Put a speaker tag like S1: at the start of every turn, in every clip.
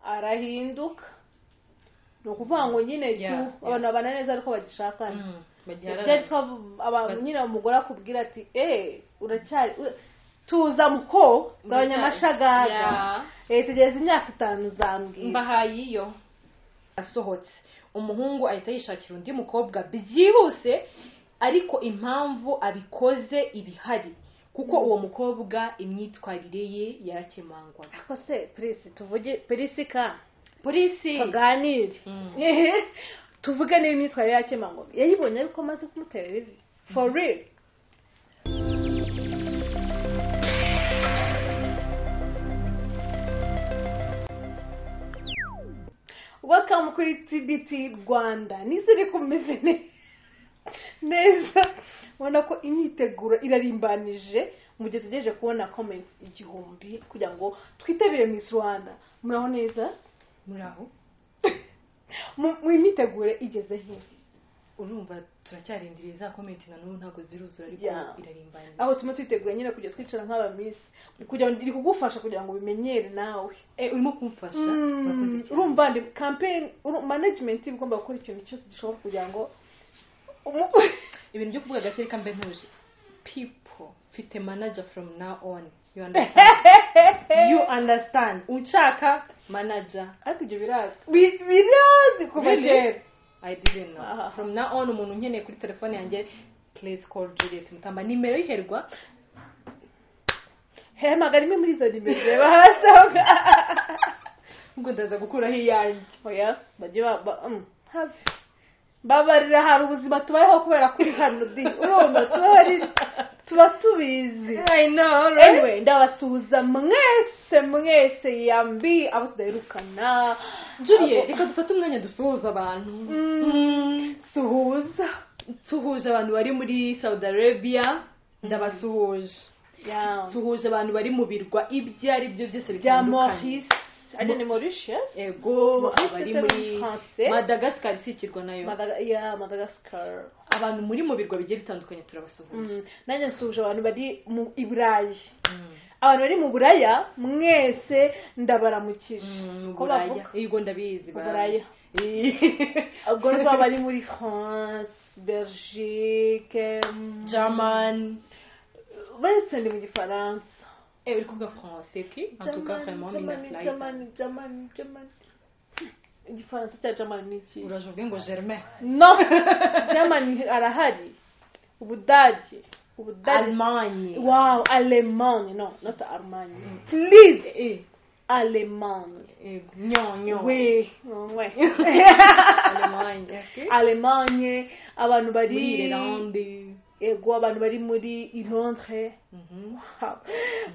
S1: arahinduka no kuvuga ngo nyine abantu babana neza ariko bagishakana nyine umugore akubwira ati uracyari tuza muko gabanyamashagaga tegereza imyaka 5 uzambwira
S2: mbahaye iyo asohotse umuhungu ahita yishakira undi mukobwa byihuse ariko impamvu abikoze ibihari kuko uwo mukobwa imyitwarire ye yarakemangwa.
S1: Ko se Prince tuvuge Prisika
S2: polisi
S1: kaganire tuvuge niba imyitwarire yakemangwa yayibonye ariko maze kumuterera ivi for real. Welcome kuri TBT Rwanda. Nizere ko meze neza. Ubona ko imyiteguro irarimbanije mu gihe tugejeje kubona comment 1000 kugira ngo twitabire Miss Rwanda. Muraho neza?
S2: Muraho.
S1: Mu imyiteguro igeze he?
S2: Urumva turacyarindiriye za comment na n'ubu ntago ziruzura ariko irarimbanije.
S1: Aho tuma twitegura nyine kujya twicara nk'aba Miss kugira ngo iri kugufasha kugira ngo bimenyere nawe.
S2: Urimo kumfasha urakoze cyane.
S1: Urumva ndi campaign management igomba gukora ikintu cyose gishobora kugira ngo
S2: ibintu byo kuvuga gace kambe ntuje people fit a manager from now on. You understand? You understand? Unchaka manager
S1: ariko ibyo birazi kuva kera.
S2: I didn't know. From now on umuntu nkeneye kuri telefone yanjye please call Juliet Mutamba nimero yiherwa
S1: magarime muri izo nimero reba hasi
S2: ubwo ndaza gukuraho iyanjye.
S1: Oya bajye have babarira hari ubuzima tubayeho kubera kuri hano di urumva tuba tubizi.
S2: I know right?
S1: Anyway ndabasuhuza mwese yambi abo tudahirukana.
S2: Juliet reka dufate umwanya dusuhuza abantu. Suhuza abantu bari muri Saudi Arabia ndabasuhuje. Suhuje abantu bari mu birwa ibyo ari byo byose bitandukanye.
S1: Adene Mauritius
S2: ego abari muri Madagascar sikirwa nayo
S1: Madagascar
S2: abantu muri mu birwa bigiye bitandukanye turabasuhuje.
S1: Nanjye nsuhuje abantu bari mu Iburayi abantu bari mu Buraya mwese ndabaramukije
S2: ko bavuga yego ndabizi
S1: Buraya ubwo rwa bari muri France Belgique German bese ndi mu Gifaransa.
S2: Uri kuvuga français qui en tout cas vraiment
S1: German Igifaransa cya German ni iki?
S2: Uravuga ngo Germain?
S1: No German arahari. Ubudage
S2: Allemagne.
S1: Wow, Allemagne. No, not Allemagne. Please. Allemagne.
S2: Nyo.
S1: Oui.
S2: Allemagne.
S1: Allemagne. Abantu bari
S2: Irlande.
S1: Ego abantu bari muri Londres. Wow.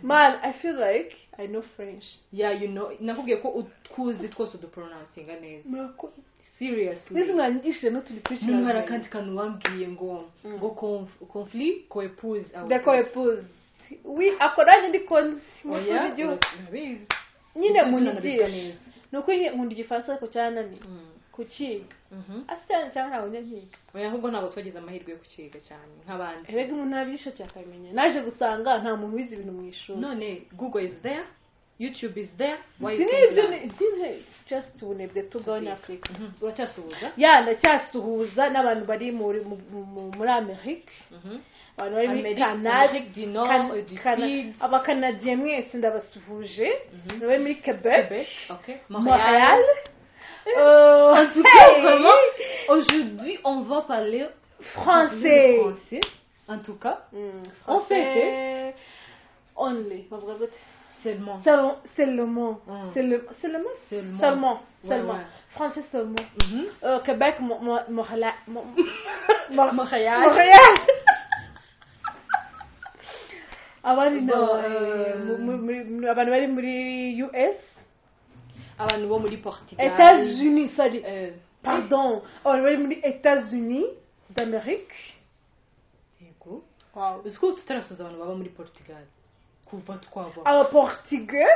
S1: Man, I feel like I know French.
S2: Yeah, you know. Nakubwiye ko utkuzi twose du pronouncing neza. Seriously.
S1: Nizimwangishe no tulipisha.
S2: Numara kandi kanu wambwiye ngo conflit coépouse.
S1: De coépouse. Oui, akoranye ndi konzi.
S2: Oya.
S1: Nyine munyigisha. Nuko nkunda igifaransa ariko cyanani. Kukiga. Asitani cyangwa ntabwo nkiga.
S2: Oya ahubwo ntabwo twageze amahirwe yo kukiga cyane nk'abandi.
S1: Erega umuntu nabisha cyakamenye. Naje gusanga nta muntu wize ibintu mu ishuri.
S2: None Google is there, YouTube is there.
S1: Why is just ubunebwe tugabanya Afrika.
S2: Uracyasuhuza?
S1: Ya ndacyasuhuza n'abantu bari muri Amerika. Abantu bari muri Canada, abakanadiye mwese ndabasuhuje. Bari muri Quebec.
S2: Okay.
S1: Montréal.
S2: En tout cas, vraiment, aujourd'hui, on va parler
S1: français.
S2: En tout cas, on fait
S1: only.
S2: Seulement.
S1: Seulement. Français seulement. Québec, Montréal. Abantu bari muri US.
S2: Abantu bo muri Portugal.
S1: États-Unis, sorry. Pardon. Abantu bari muri États-Unis d'Amérique.
S2: Yego. Wow. Usko tutarasuza abantu baba muri Portugal. Kuva twaba.
S1: Aba Portugais.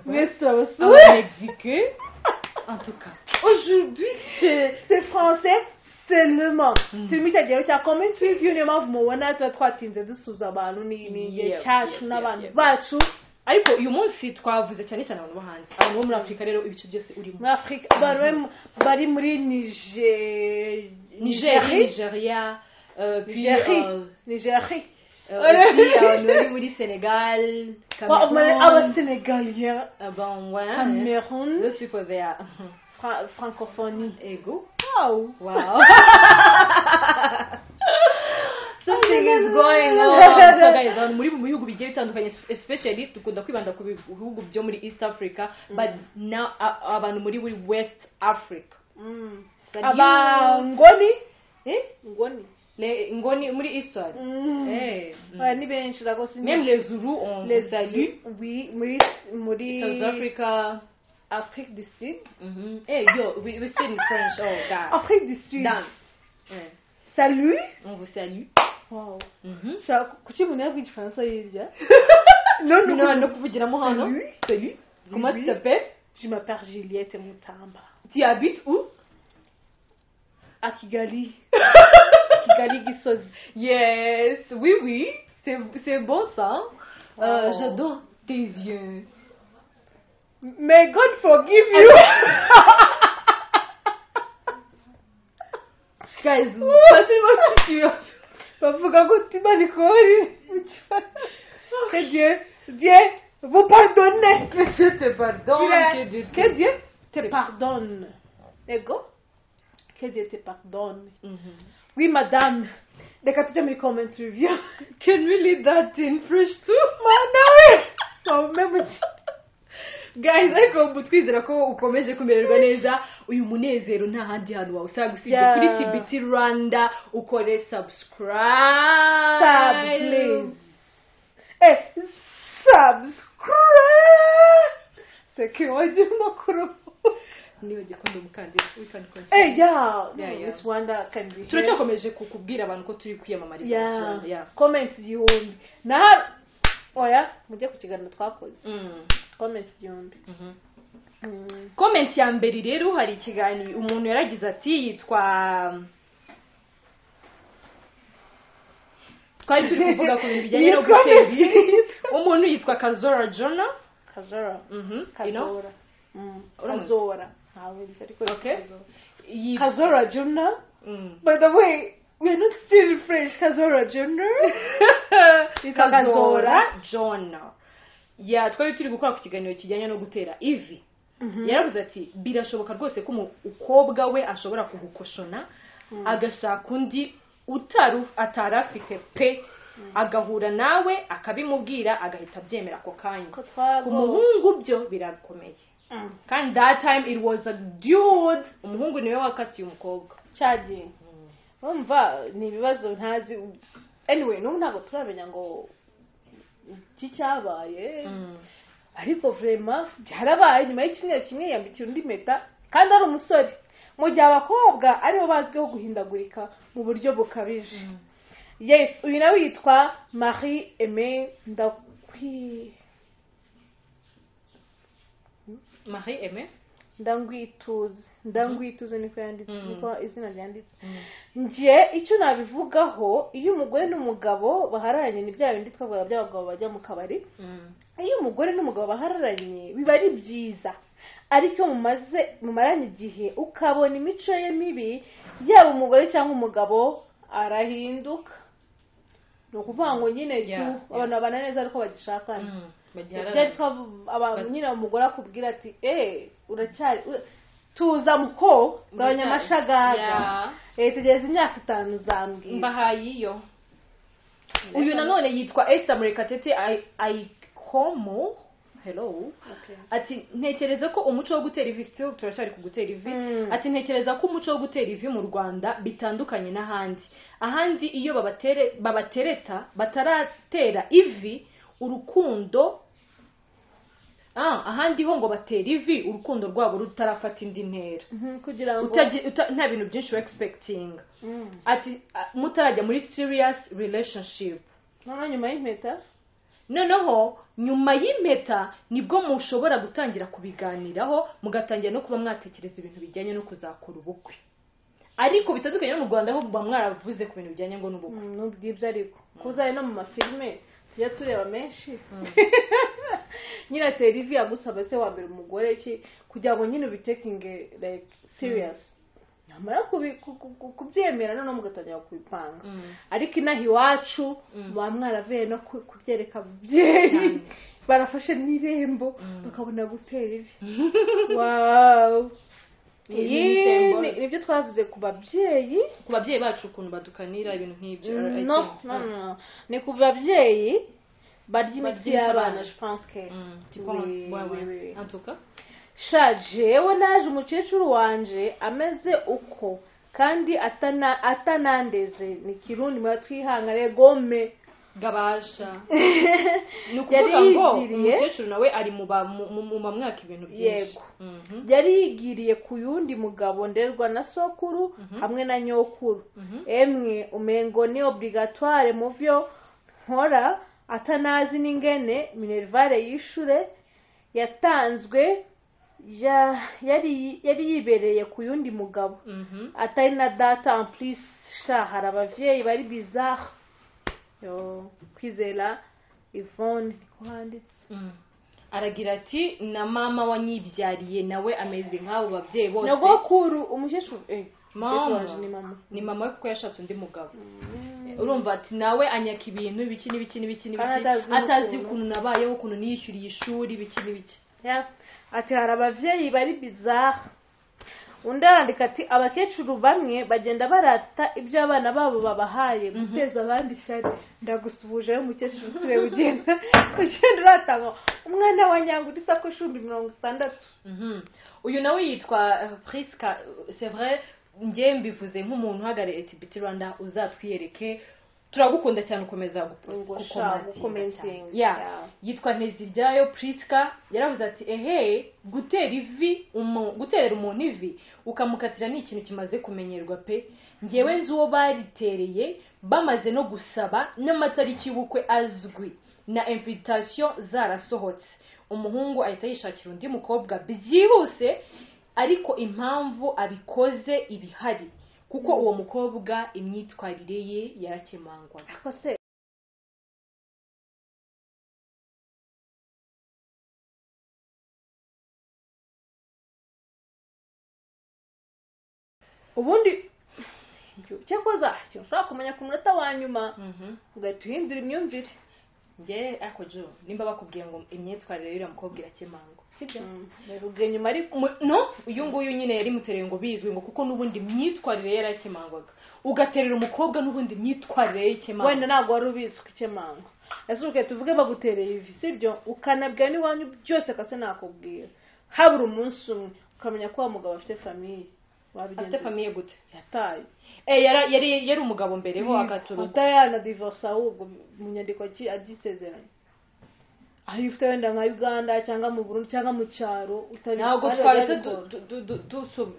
S2: Yes, Mexicain. En tout cas,
S1: aujourd'hui c'est français seulement. Turi cyagero cya comment review niyo mpamvu mubona twatinze dusuza abantu ni cyacu n'abantu bacu
S2: ariko uyu munsi twavuze cyane cyane abantu bo hanze, abantu bo muri Afurika rero ibice byose urimo.
S1: muri Afurika bari muri
S2: Nigeria,
S1: Nigeria
S2: abantu bari muri Senegal,
S1: Abasénégaliens, Cameroun,
S2: those people there.
S1: francophonie.
S2: Ego.
S1: Wow.
S2: Something is going on. So guys, muri mu bihugu bigiye bitandukanye, especially dukunda kwibanda ku bihugu byo muri East Africa, but now abantu muri West Africa.
S1: Ngoni? Ngoni.
S2: Ngoni muri Eastern.
S1: Ni benshi ragose.
S2: Même les Zoulous on les salue.
S1: Oui, muri
S2: South Africa,
S1: Afrique du Sud.
S2: Hey yo, we speak French. Oh God.
S1: Afrique du Sud.
S2: Dance.
S1: Salut.
S2: On vous salue.
S1: Wow. Kuki umuntu yavuga igifaransa yirya?
S2: No kuvugiramo hano. Salut. Comment tu t'appelles?
S1: Je m'appelle Juliette Mutamba.
S2: Tu habites où?
S1: À Kigali. Kigali Gisozi.
S2: Yes, oui, c'est bon ça. J'adore tes yeux.
S1: May God forgive you.
S2: Guys, ça c'est mon sûr.
S1: Bavuga ko tibanikori. Que Dieu vous pardonne.
S2: Que Dieu te pardonne.
S1: Que Dieu te pardonne. Ego? Que Dieu te pardonne. Oui, madame. Reka tujye muri comment review.
S2: Can we leave that in French too?
S1: Nawe.
S2: Guys, ariko mutwizera ko ukomeje kumererwa neza. Uyu munezero nta handi hantu wawusanga usibye kuri TBT Rwanda. Ukore subscribe.
S1: Please. Subscribe. C'est waje makuru.
S2: Niyo gikondo mukandira.
S1: Miss Rwanda can be.
S2: Turacyakomeje kukubwira abantu ko turi kwiyamamariza Miss Rwanda.
S1: Comment yombi. Na oya mujye ku kiganiro twakoze. Comment yombi.
S2: Comment ya mbere rero hari ikiganiro umuntu yaragize ati yitwa twari turi kuvuga ku bintu bijyanye no gutera umuntu yitwa Kazora Jona.
S1: Kazora. Kazora.
S2: Okay.
S1: Kazora Jona. By the way, we're not still French. Kazora Jona.
S2: Kazora Jona. Twari turi gukora ku kiganiro kijyanye no gutera ivi. Yaravuze ati birashoboka rwose ko umukobwa we ashobora kugukoshona agashaka undi atarafite pe agahura nawe akabimubwira agahita abyemera ako kanya. Umuhungu byo birakomeye. Kandi that time it was a dude. Umuhungu niwe wakatiye umukobwa.
S1: Cyagiye. Umva ni ibibazo ntazi. Anyway, ntabwo turamenya ngo cyabaye. Ariko vraiment byarabaye nyuma y'icyumweru kimwe yambikira undi meta kandi ari umusore. Mu gihe abakobwa aribo bazwiho guhindagurika mu buryo bukabije. Yes, uyu nawe yitwa Marie Aimée Ndangwituze niko yanditse niko izina ryanditse. Nje icyo nabivugaho iyo umugore n'umugabo bahararanye ni bya bindi twavuga by'abagabo bajya mu kabari. Iyo umugore n'umugabo bahararanye biba ari byiza. Ariko mumaranye igihe ukabona imico ye mibi yaba umugore cyangwa umugabo arahinduka. No kuvuga ngo nyine abantu abana neza ariko bagishakana. Abantu nyine umugore akubwira ati uracyari tuza muko gabanya amashagaga tegereza imyaka 5 uzambwira
S2: mbahaye iyo. Uyu nanone yitwa Esther Murekatete Aikomo. Hello. Ati ntekereza ko umuco wo gutera ivi still turashari ku gutera ivi. Ati ntekereza ko umuco wo gutera ivi mu Rwanda bitandukanye n'ahandi. Ahandi iyo babatereta bataratera ivi urukundo ahandi ho ngo batera ivi urukundo rwabo rutarafata indi ntera
S1: kugira ngo
S2: nta bintu byinshi expecting. Ati mutarajya muri serious relationship.
S1: Nyuma y'impeta
S2: noneho nyuma y'impeta nibwo mushobora gutangira kubiganiraho mugatangira no kuba mwatekereza ibintu bijyanye no kuzakora ubukwe. Ariko bitandukanye no mu Rwanda aho mwaravuze ku bintu bijyanye ngo n'ubukwe.
S1: N'ubwibyo ariko kuzaye no mu mafilme tujya tureba menshi. nyine atera ivi agusaba se wa mbere umugore ki kugira ngo nyine ubitekinge like serious nyamara kubyemera noneho mugatangira kubipanga ariko inaha iwacu muba mwaravuye no kubyereka ababyeyi barafashe n'irembo bakabona gutera ivi wow nibyo twavuze ku babyeyi
S2: bacu ukuntu badukanira ibintu nk'ibyo
S1: no ni ku babyeyi barya imiti y'abana je pense que
S2: en tout cas
S1: jewe naje umukecuru wanje ameze uko kandi atanandeze ni kirundi mwa twihangare gome
S2: gabasha ni ukuvuga ngo umukecuru nawe ari mu mwaka ibintu byinshi
S1: yari yigiriye ku yundi mugabo nderwa na sokuru hamwe na nyokuru emwe umengo ni obligatoire mu byo nkora atanazi n'ingene minervare y'ishure yatanzwe yari yibereye ku yundi mugabo atari na data en plus hari abavyeyi bari bizarre kwizera Yvonne kuhanditse
S2: aragira ati na mama wanyibyariye nawe ameze nk'abo bavyeyi bose
S1: nyogokuru umukecuru
S2: ni mama we kuko yashatse undi mugabo urumva ati nawe anyaka ibintu biki atazi ukuntu nabayeho ukuntu niyishyuriye ishuri biki
S1: ati hari abavyeyi bari bizarre undi arandika ati abakecuru bamwe bagenda barata ibyo abana babo babahaye guteza abandi ishari ndagusubuje umukecuru turebe ugenda uratanga umwana wa Nyangura isakoshi 60.
S2: uyu nawe yitwa Priska c'est vrai njye mbivuze nk'umuntu uhagarariye Etibiti Rwanda uzatwiyereke turagukunda cyane ukomeza
S1: gukomentinga
S2: yitwa Nteziryayo Priska yaravuze ati guterera umuntu ivi ukamukatira ni ikintu kimaze kumenyerwa pe ngewe nzi uwo baritereye bamaze no gusaba n'amatariki y'ubukwe azwi na invitation zarasohotse umuhungu ahita yishakira undi mukobwa byihuse ariko impamvu abikoze ibihari kuko uwo mukobwa imyitwarire ye yarakemangwa
S1: ubundi cyakoza ushobora kumenya ku munota wa nyuma ugahita uhindura imyumvire
S2: nge ako jo nimba bakubwiye ngo imyitwarire y'uriya mukobwa irakemangwa sibyo
S1: ubwo nyuma ariko
S2: no uyu nguyu nyine yari mutereye ngo bizwi ngo kuko n'ubundi imyitwarire yarakemangwaga ugaterera umukobwa n'ubundi imyitwarire y'ikemangwa
S1: wenda ntabwo wari ubitswe ikemangwa ese tuvuge bagutereye ivi sibyo ukanabwira n'iwanyu byose kase nakubwira habura umunsi umwe ukamenya ko wa mugabo afite famiye
S2: afite famiye gute
S1: yataye
S2: yari umugabo mbere ho agaturuka
S1: atayana divorce ahubwo mu nyandiko agisezeranye aho ufite wenda nka Uganda cyangwa mu Burundi cyangwa mu cyaro
S2: ntabwo twahise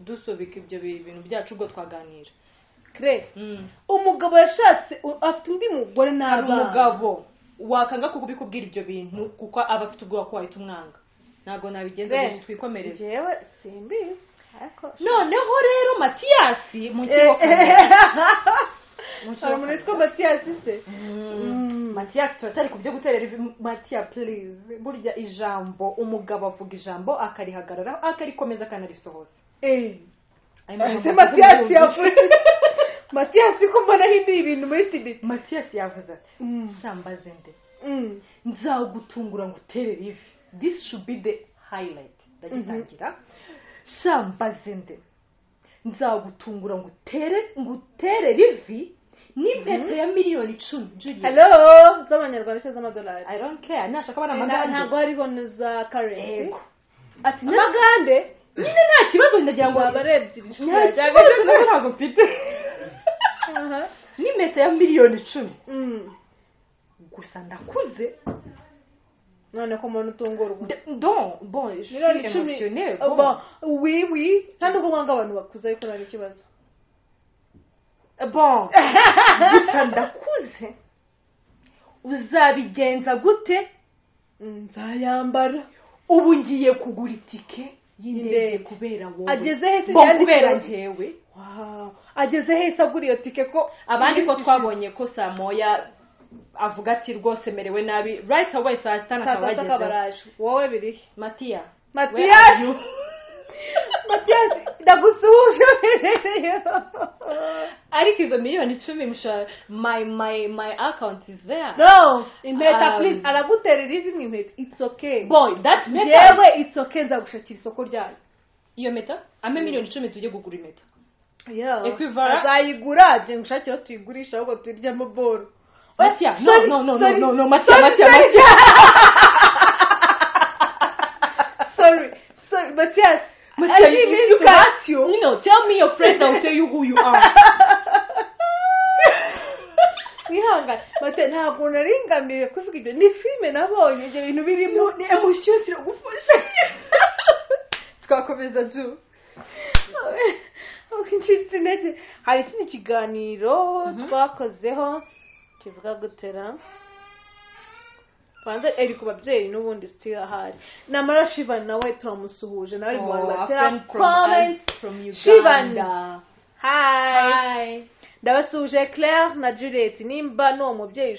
S2: dusubika ibyo bintu byacu ubwo twaganira
S1: umugabo yashatse afite undi mugore n'abana
S2: umugabo wakanga kubikubwira ibyo bintu kuko aba afite ubwoba ko wahita umwanga ntabwo nabigenza ngo twikomereze
S1: yewe simbizi
S2: noneho rero Matiyasi mu kigo
S1: hari umuntu witwa Matiyasi se
S2: Matiyasi turacyari ku byo guterera ivi Matiya please burya ijambo umugabo avuga ijambo akarihagararaho akarikomeza akanarisohoza
S1: Matiyasi yavuze Matiyasi ko mbona hindi ibintu muri Tibiti
S2: Matiyasi yavuze ati shambaze nde nzagutungura ngo uterere ivi this should be the highlight ndagitangira shambaze nde nzagutungura ngo uterere ivi n'impeta ya miliyoni 10 Julia
S1: hello z'abanyarwanda cyangwa z'amadolari
S2: I don't care nashaka bana amagande
S1: ntabwo hariho za currency
S2: ati
S1: amagande
S2: nyine nta kibazo ndagira ngo
S1: abarebye
S2: ntabwo mfite n'impeta ya miliyoni 10 gusa ndakuze
S1: none ko umuntu utungurwa
S2: bon je suis émotionnelle
S1: oui kandi ubwo mwanga abantu bakuze ariko nari ikibazo
S2: bon gusa ndakuze uzabigenza gute
S1: nzayambara
S2: ubu ngiye kugura itike y'indege kubera wowe
S1: ageze hese
S2: kubera njyewe
S1: ageze hese agura iyo tike ko
S2: abandi ko twabonye ko saa moya avuga ati rwose merewe nabi right away saa 5 akaba
S1: akaba
S2: ageze
S1: baraje wowe biri
S2: Matiya
S1: Matiyasi ndagusuhuje
S2: ariko izo miliyoni 10 musha my account is there
S1: no impeta please araguterera izi impeta it's okay
S2: boy that meta
S1: yewe it's okay nzagushakira isoko ryayo
S2: iyo meta ame miliyoni 10 tujye kugura imeta
S1: yeah
S2: Equivalent.
S1: azayigura je ngushakira tuyigurisha ahubwo turyamo boro
S2: Matiya no Matiya
S1: sorry Matias
S2: Matiya, you know, tell me your friends, I'll tell you who you are.
S1: Wihanga Matiya ntabwo naringamire kuvuga ibyo ni filme nabonye ibyo bintu birimo ni emotion ziragufasha twakomeza ju ukinshitse nete hari ikindi kiganiro twakozeho kivuga gutera kwanza eri ku babyeyi n'ubundi still ahari namara Shivan nawe turamusuhuje nawe mu bantu batera comments
S2: from
S1: Shivan
S2: Uganda.
S1: hi ndabasuhuje Claire na Juliet nimba n'uwo mubyeyi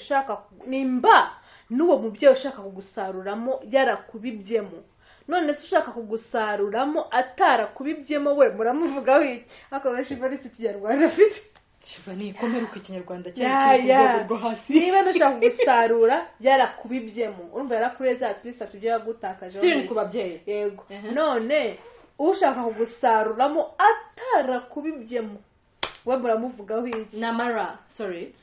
S1: ushaka kugusaruramo yarakubibyemo none ushaka kugusaruramo atarakubibyemo we muramuvugaho iki akaba Shivan isi Kinyarwanda afite
S2: Shivani komeruka Ikinyarwanda cyane rwo hasi
S1: niba nushaka gusarura yarakubibyemo urumva yarakureza atlisa tujye yagutakaje
S2: siri ku babyeyi
S1: yego none ushaka kugusaruramo atarakubibyemo we muramuvugaho iki
S2: Namara sorry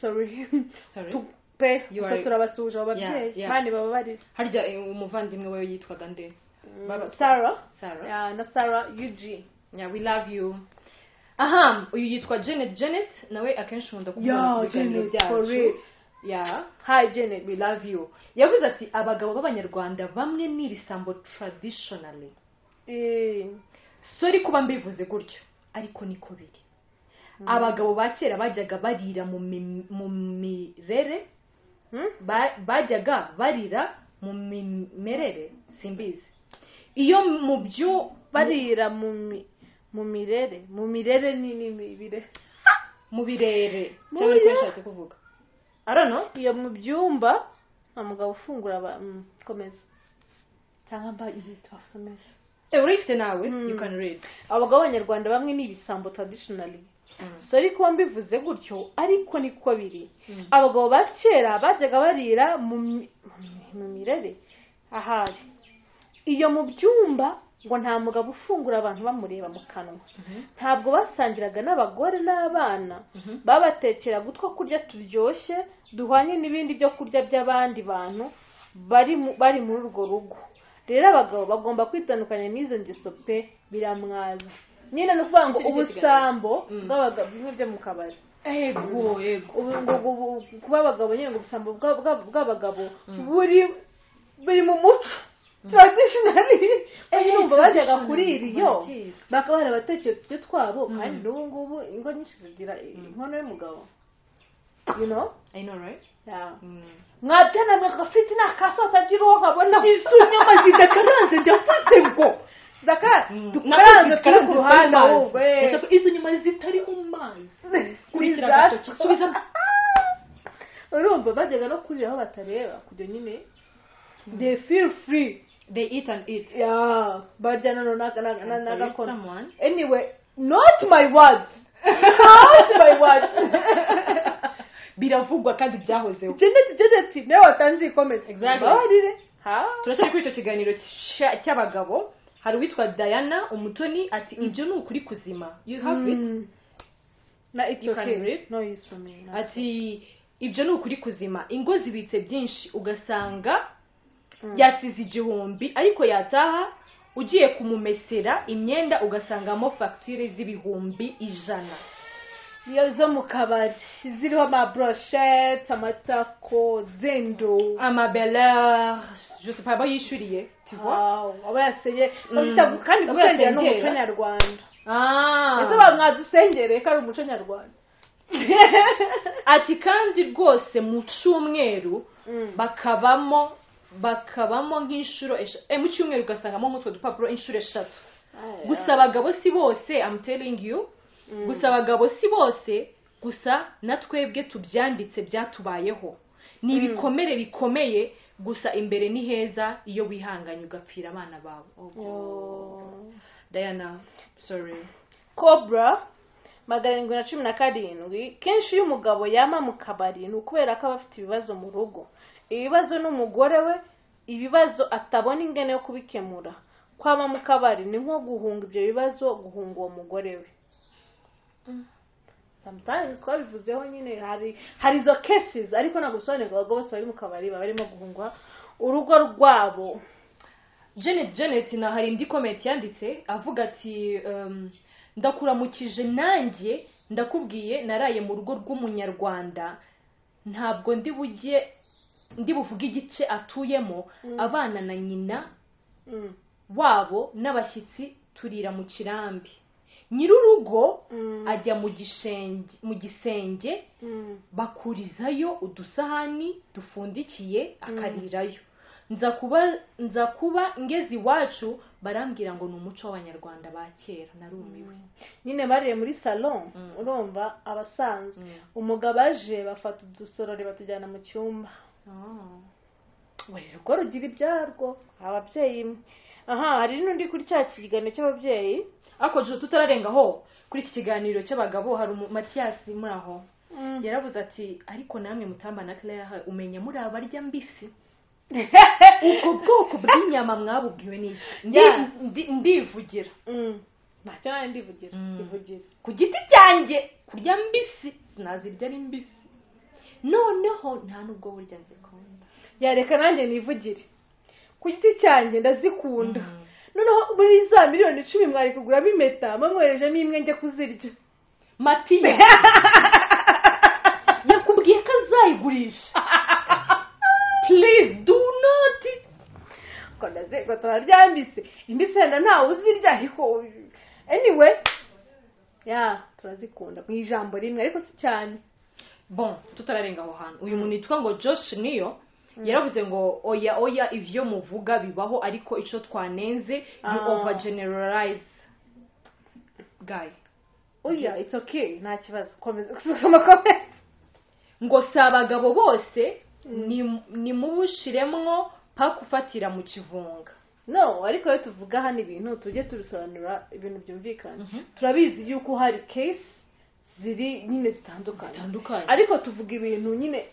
S1: tupe turabasuje ababyeyi kandi baba bari
S2: harya umuvandimwe we yitwaga nde
S1: Sarah na Sarah UG
S2: we love you aha uyu yitwa Janet nawe akenshi nkunda kuvuga
S1: Janet byacu hi Janet
S2: we love you yavuze ati abagabo b'abanyarwanda bamwe ni ibisambo traditionally sorry kuba mbivuze gutyo ariko niko biri abagabo ba kera bajyaga barira mu mirere bajyaga barira mu mimerere simbizi iyo mu byo
S1: barira mu mirere ni mibire
S2: mu birere cyangwa ko yashatse kuvuga arano
S1: iyo mu byumba umugabo ufungura komeza cyangwa mba ibi twasomeza
S2: urifite nawe you can read
S1: abagabo b'abanyarwanda bamwe ni ibisambo traditionally sorry kuba mbivuze gutyo ariko niko biri abagabo ba kera bajyaga barira mu mirere ahari iyo mu byumba ngo nta mugabo ufungura abantu bamureba mu kanwa ntabwo basangiraga n'abagore n'abana babatekera gutwa kurya turyoshye duhwanye n'ibindi byo kurya by'abandi bantu bari muri urwo rugo rero abagabo bagomba kwitandukanya n'izo ngeso pe biramwaza nyine no kuvuga ngo ubusambo bw'abagabo bimwe byo mu kabari
S2: ego
S1: kuba abagabo nyine ngo ubusambo bw'abagabo buri mu muco traditionally numva bajyaga kurira iyo bakaba barabatekeye utwe twabo kandi n'ubu ngubu ingo nyinshi zigira inkono y'umugabo you know
S2: I know right
S1: mwabyana mwagafite n'akaso atagira uwo nkabona izo nyama zidakaranze ndafate ngo dukaranze turi ku ruhande ahubwo
S2: izo nyama zitari mu mazi
S1: urumva bajyaga no kurira aho batareba kujya nyine they feel free
S2: they eat and eat
S1: barya nano n'agakono anyway not my words
S2: biravugwa kandi byahozeho
S1: Janet nawe watanze comment
S2: exactly turashaka kuri icyo kiganiro cy'abagabo hari uwitwa Diana Umutoni ati ibyo ni ukuri kuzima you have it
S1: na it's okay no yisomeye
S2: ati ibyo ni ukuri kuzima ingo zibitse byinshi ugasanga yasize igihumbi ariko yataha ugiye kumumesera imyenda ugasangamo facture z'ibihumbi 100
S1: iyo zo mu kabari ziriho ama brochette amatako zendo
S2: amabeleur je sais pas bayishuriye tu vois
S1: aba yaseye kandi gusengera no mu muco nyarwanda ese bamwadusengere ko ari umuco nyarwanda
S2: ati kandi rwose mu cyumweru bakabamo nk'inshuro mu cyumweru ugasangamo nk'utwo dupapuro inshuro 3 gusa abagabo si bose I'm telling you gusa abagabo si bose gusa natwebwe tubyanditse byatubayeho ni ibikomere bikomeye, gusa imbere ni heza iyo wihanganye ugapfira abana bawe. Diana, sorry.
S1: Cobra 717, kenshi iyo umugabo yama mu kabari ni ukubera ko aba afite ibibazo mu rugo, ibibazo n'umugore we, ibibazo atabona ingene yo kubikemura. Kwama mu kabari ni nko guhunga ibyo bibazo, guhunga uwo mugore we. Sometimes twabivuzeho nyine hari izo cases, ariko ntabwo bisobanurwa abagabo bose bari mu kabari baba barimo guhunga urugo rwabo.
S2: Janet na hari indi comment yanditse avuga ati ndakuramukije, nanjye ndakubwiye naraye mu rugo rw'umunyarwanda, ntabwo ndi buvuge igice atuyemo, abana na nyina wabo n'abashyitsi turira mu kirambi, nyir'urugo ajya mu gisenge bakurizayo udusahani dufundikiye akarirayo. nza kuba ngeze iwacu barambwira ngo ni umuco w'abanyarwanda ba kera. Narumiwe.
S1: Nyine bariye muri salon, urumva abasanzwe umugabo aje bafata udusorori batujyana mu cyumba. Urugo rugira ibyarwo, ababyeyi. Hari n'undi kuri cya kiganiro cy'ababyeyi,
S2: ariko tutararengaho kuri iki kiganiro cy'abagabo, hari Mathias muri aho yaravuze ati ariko namwe Mutamba na Claire umenya muri abarya mbisi. Ubwo bwoko bw'inyama mwabubwiwe n'iki? Ndivugira.
S1: Ntacyo nawe ndivugira.
S2: Ku giti cyanjye kurya mbisi nazirya ari mbisi, noneho nta nubwo burya nzikunda.
S1: Yareka nanjye nivugire, ku giti cyanjye ndazikunda. Noneho muri za miliyoni 10 mwari kuguramo impeta, mwamwerejemo imwe njye kuzirya.
S2: Matiya yakubwiye ko azayigurisha. Please do not.
S1: Ko turaryambise imbisi wenda ntawe uzirya, ariko anyway turazikunda mu ijambo rimwe ariko si cyane.
S2: Bon, tutararenga aho hantu, uyu muntu yitwa ngo Josh niyo yaravuze ngo oya ivyo muvuga bibaho, ariko ico twanenze you overgeneralize. Guy,
S1: it's okay, nta kibazo, komeza kusoma comment.
S2: Ngo si abagabo bose ni mubushiremwo pakufatira mu kivunga.
S1: No, ariko iyo tuvuga hano ibintu tujye tubisobanura ibintu byumvikana. Turabizi yuko hari case ziri nyine zitandukanye, ariko tuvuga ibintu nyine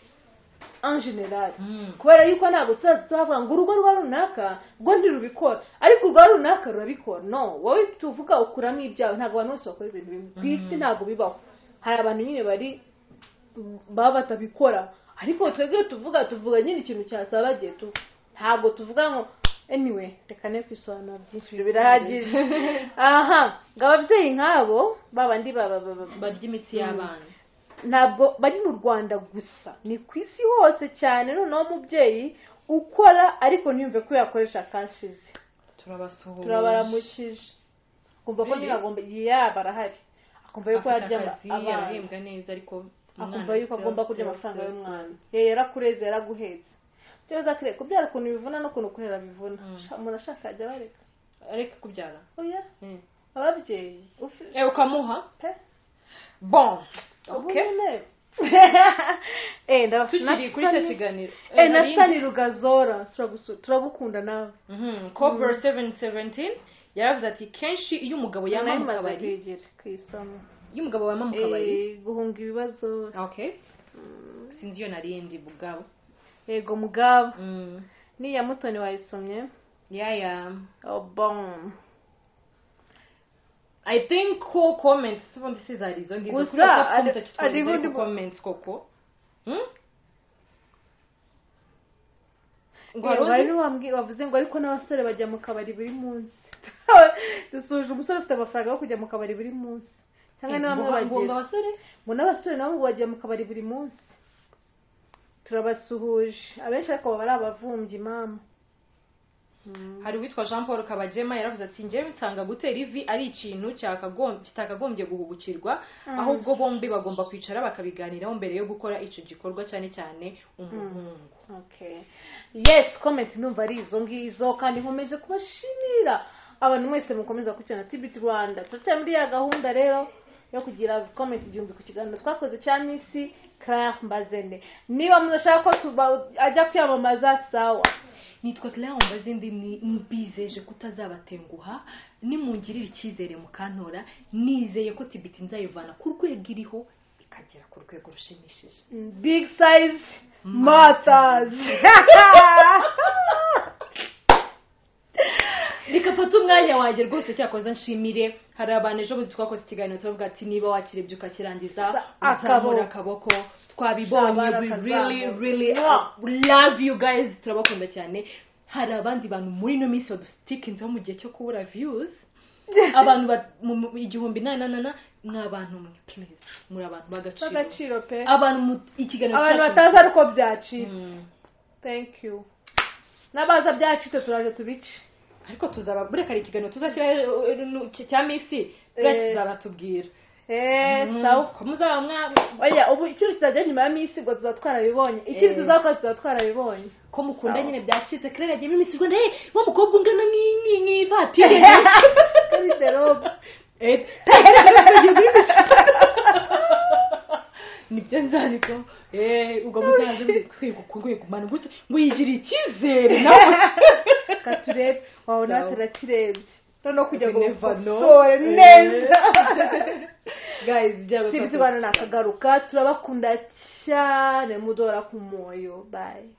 S1: en general, kubera yuko ntabwo tuzavuga ngo urugo rwa runaka ngo ndirubikora, ariko urwa runaka rurabikora. No, wowe tuvuga ukuramo ibyawe, ntabwo abantu bose bakora ibintu bimwe. Kwisi ntabwo bibaho, hari abantu nyine baba batabikora, ariko twebwe tuvuga nyine ikintu cyasabagiye ntabwo tuvuga ngo anyway reka ne kwisobanura byinshi, ibyo birahagije. Ngo ababyeyi nk'abo babandi
S2: barya imitsi y'abana
S1: ntabwo bari mu Rwanda gusa, ni ku isi hose cyane. Noneho umubyeyi ukora ariko ntiyumve ko yakoresha kashize, turabaramukije, akumva ko nyine agomba barahari, akumva yuko yarya
S2: abana neza, ariko
S1: akumva yuko agomba kurya amafaranga y'umwana. Yarakureze, yaraguhetse. Cyoza kire kubyara ukuntu bivuna no kuntu kurera bivuna. Umuntu ashaka ajya
S2: areka kubyara.
S1: Oya, ababyeyi
S2: ukamuha. Bon, okay. Tukiri kuri icyo kiganiro.
S1: Nasani Rugazora, turagukunda nawe.
S2: Cobra 717 yaravuze ati kenshi iyo umugabo yama mu kabari
S1: kwisoma,
S2: iyo umugabo wama mu kabari
S1: guhunga ibibazo.
S2: Okay. Sinzi yo narindi bugabo.
S1: Yego mugabo. Ni ya Mutoni wayisomye? Bon.
S2: I think ko comments so this is arizo ngizo kuri comments koko.
S1: Ngwari wavuze ngo ariko n'abasore bajya mu kabari buri munsi. Dusuje umusore ufite amafaranga yo kujya mu kabari buri munsi. Cyangwa n'abamwe bagiye. N'abasore nabo bajya mu kabari buri munsi. Turabasuhuje. Abenshi ariko bari abavumbyi mama.
S2: Hari witwa Jean Paul Kabagema yaravuze ati njyewe nsanga gutera ivi ari ikintu kitakagombye guhubukirwa, ahubwo bombi bagomba kwicara bakabiganiraho mbere yo gukora icyo gikorwa, cyane cyane umuhungu.
S1: Okay. Yes, comment numva ari izo ngizo, kandi nkomeje kubashimira abantu mwese mukomeza gukurikirana TBT Rwanda. Turacyari muri ya gahunda rero yo kugira comment igihumbi ku kiganiro twakoze cya Miss Claire Mbazende. Niba mudashaka ko ajya kwiyamamaza sawa.
S2: Nitwa Claire Mbazende, mbizeje kutazabatenguha, nimungirira icyizere mukantora, nizeye ko TBT nzayivana ku rwego iriho ikagera ku rwego rushimishije.
S1: Big size matters.
S2: Rikafata umwanya wanjye rwose cyakoze nshimire. Hari abantu ejo bundi twakoze ikiganiro tuvuga ati niba wakirebye ukakirangiza uzamura akaboko. Twabibonye, we really love you guys, turabakunda cyane. Hari abandi bantu muri no minsi badustikinze mu gihe cyo kubura views. Abantu igihumbi n'abantu mwe, please, muri abantu
S1: bagaciro pe.
S2: Abantu ikiganiro
S1: abantu batazi ariko byacitse. Thank you. Nabaza byacitse turaje tubice.
S2: Ariko tuzaba bureka ikiganiro tuzashyira cya Miss tuzabatubwira.
S1: Sawa
S2: komuzaba mwa
S1: oya ubu ikintu kizajya nyuma ya Miss ngo tuzatwarabibonye. Ikintu tuzakora tuzatwarabibonye.
S2: Ko mukunda nyine byacitse Claire yagiye Miss Rwanda wa mukobwa ungana nk'ivatire
S1: kuri derobe
S2: nibyo nzariko ubwo muzaje kwigumana gusa wigira icyizere nawe
S1: katurebe wawe natarakirebye no kujya gusore neza
S2: guys byaba
S1: tibizibana nakagaruka turabakunda cyane mudora ku moyo bye.